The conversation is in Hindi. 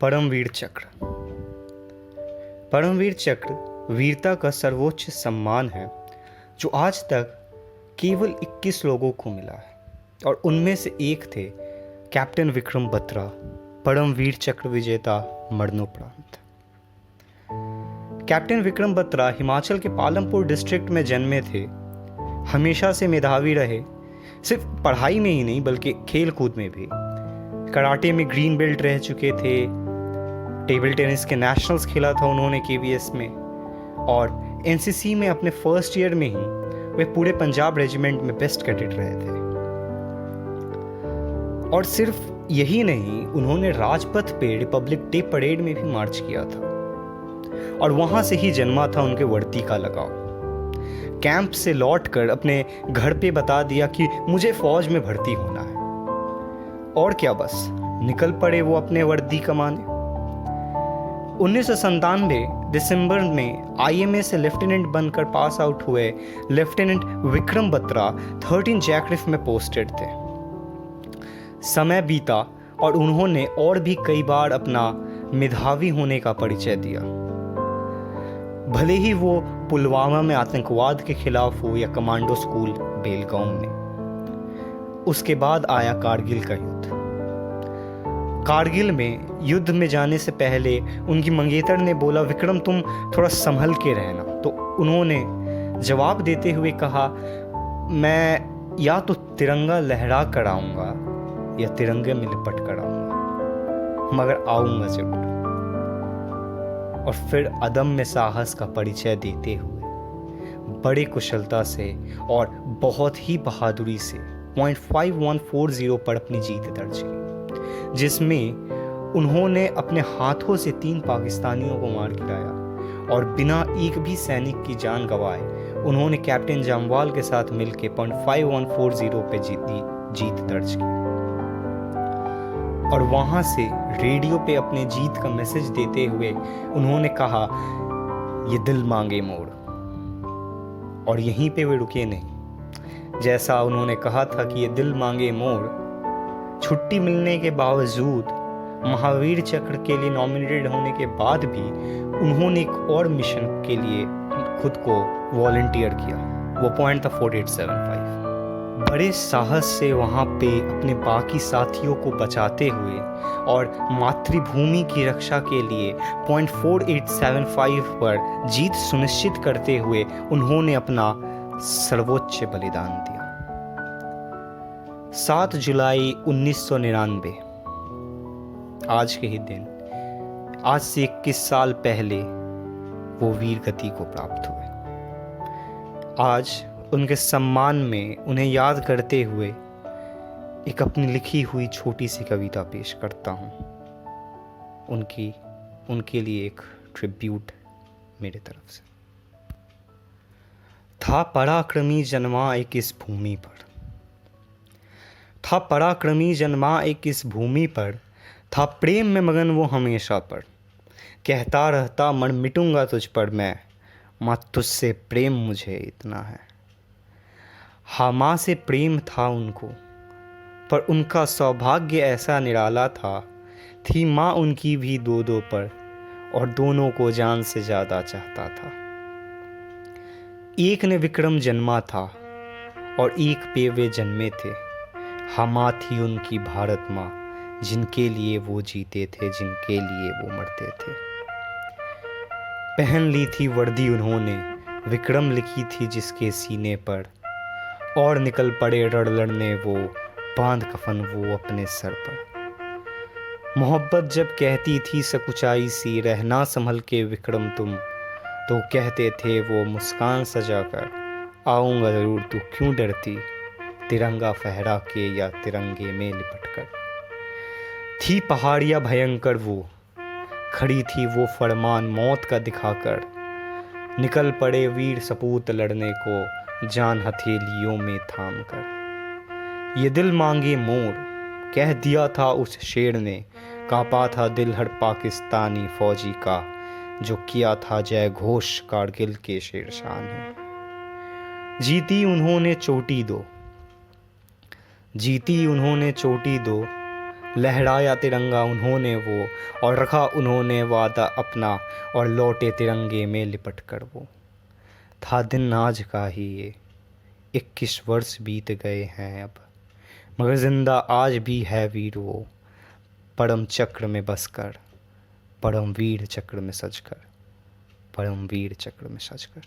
परमवीर चक्र। परमवीर चक्र वीरता का सर्वोच्च सम्मान है जो आज तक केवल 21 लोगों को मिला है और उनमें से एक थे कैप्टन विक्रम बत्रा, परमवीर चक्र विजेता मरणोपरांत। कैप्टन विक्रम बत्रा हिमाचल के पालमपुर डिस्ट्रिक्ट में जन्मे थे। हमेशा से मेधावी रहे, सिर्फ पढ़ाई में ही नहीं बल्कि खेल कूद में भी। कराटे में ग्रीन बेल्ट रह चुके थे, टेबल टेनिस के नेशनल्स खेला था उन्होंने केवीएस में, और एनसीसी में अपने फर्स्ट ईयर में ही वे पूरे पंजाब रेजिमेंट में बेस्ट कैडेट रहे थे। और सिर्फ यही नहीं, उन्होंने राजपथ पे रिपब्लिक डे परेड में भी मार्च किया था और वहां से ही जन्मा था उनके वर्दी का लगाव। कैंप से लौटकर अपने घर पे बता दिया कि मुझे फौज में भर्ती होना है, और क्या बस निकल पड़े वो अपने वर्दी कमाने। 1997 दिसंबर में आईएमए से लेफ्टिनेंट बनकर पास आउट हुए लेफ्टिनेंट विक्रम बत्रा 13 जैकरिफ में पोस्टेड थे। समय बीता और उन्होंने और भी कई बार अपना मेधावी होने का परिचय दिया, भले ही वो पुलवामा में आतंकवाद के खिलाफ हो या कमांडो स्कूल बेलगाम में। उसके बाद आया कारगिल का युद्ध। कारगिल में युद्ध में जाने से पहले उनकी मंगेतर ने बोला, विक्रम तुम थोड़ा संभल के रहना। तो उन्होंने जवाब देते हुए कहा, मैं या तो तिरंगा लहरा कर आऊंगा या तिरंगे में लिपट कर आऊंगा, मगर आऊंगा जरूर। और फिर अदम्य साहस का परिचय देते हुए बड़े कुशलता से और बहुत ही बहादुरी से .5140 पर अपनी जीत दर्ज की, जिसमें उन्होंने अपने हाथों से 3 पाकिस्तानियों को मार गिराया और बिना एक भी सैनिक की जान गंवाए उन्होंने कैप्टन जामवाल के साथ मिलकर .5140 पे जीत दर्ज की। और वहां से रेडियो पे अपने जीत का मैसेज देते हुए उन्होंने कहा, ये दिल मांगे मोड़। और यहीं पे वे रुके नहीं। जैसा उन्होंने कहा था कि ये दिल मांगे मोड़, छुट्टी मिलने के बावजूद, महावीर चक्र के लिए नॉमिनेटेड होने के बाद भी उन्होंने एक और मिशन के लिए खुद को वॉलंटियर किया। वो पॉइंट था 4875। बड़े साहस से वहाँ पे अपने बाकी साथियों को बचाते हुए और मातृभूमि की रक्षा के लिए .4875 पर जीत सुनिश्चित करते हुए उन्होंने अपना सर्वोच्च बलिदान दिया। 7 जुलाई 1999, आज के ही दिन, आज से 21 साल पहले वो वीर गति को प्राप्त हुए। आज उनके सम्मान में उन्हें याद करते हुए एक अपनी लिखी हुई छोटी सी कविता पेश करता हूँ। उनके लिए एक ट्रिब्यूट मेरे तरफ से। था पराक्रमी जन्मा एक इस भूमि पर, था पराक्रमी जन्मा एक इस भूमि पर, था प्रेम में मगन वो हमेशा पर। कहता रहता मर मिटूंगा तुझ पर मैं, माँ तुझसे प्रेम मुझे इतना है। हाँ, माँ से प्रेम था उनको, पर उनका सौभाग्य ऐसा निराला था। थी माँ उनकी भी 2 पर, और दोनों को जान से ज़्यादा चाहता था। एक ने विक्रम जन्मा था और एक पे वे जन्मे थे। हाँ, माँ थी उनकी भारत माँ, जिनके लिए वो जीते थे, जिनके लिए वो मरते थे। पहन ली थी वर्दी उन्होंने, विक्रम लिखी थी जिसके सीने पर, और निकल पड़े रण लड़ने वो, बांध कफन वो अपने सर पर। मोहब्बत जब कहती थी सकुचाई सी, रहना संभल के विक्रम तुम, तो कहते थे वो मुस्कान सजाकर, आऊँगा ज़रूर तू क्यों डरती, तिरंगा फहरा के या तिरंगे में लिपट कर। थी पहाड़ियाँ भयंकर वो, खड़ी थी वो फरमान मौत का दिखाकर, निकल पड़े वीर सपूत लड़ने को, जान हथेलियों में थाम कर। ये दिल मांगे मोड़, कह दिया था उस शेर ने, कांपा था दिल हर पाकिस्तानी फौजी का, जो किया था जय घोष कारगिल के शेरशाह ने। जीती उन्होंने चोटी दो, जीती उन्होंने चोटी दो, लहराया तिरंगा उन्होंने वो, और रखा उन्होंने वादा अपना, और लौटे तिरंगे में लिपट कर वो। था दिन आज का ही ये, 21 वर्ष बीत गए हैं अब, मगर जिंदा आज भी है वीर वो, परम चक्र में बसकर, परम वीर चक्र में सजकर, परम वीर चक्र में सजकर।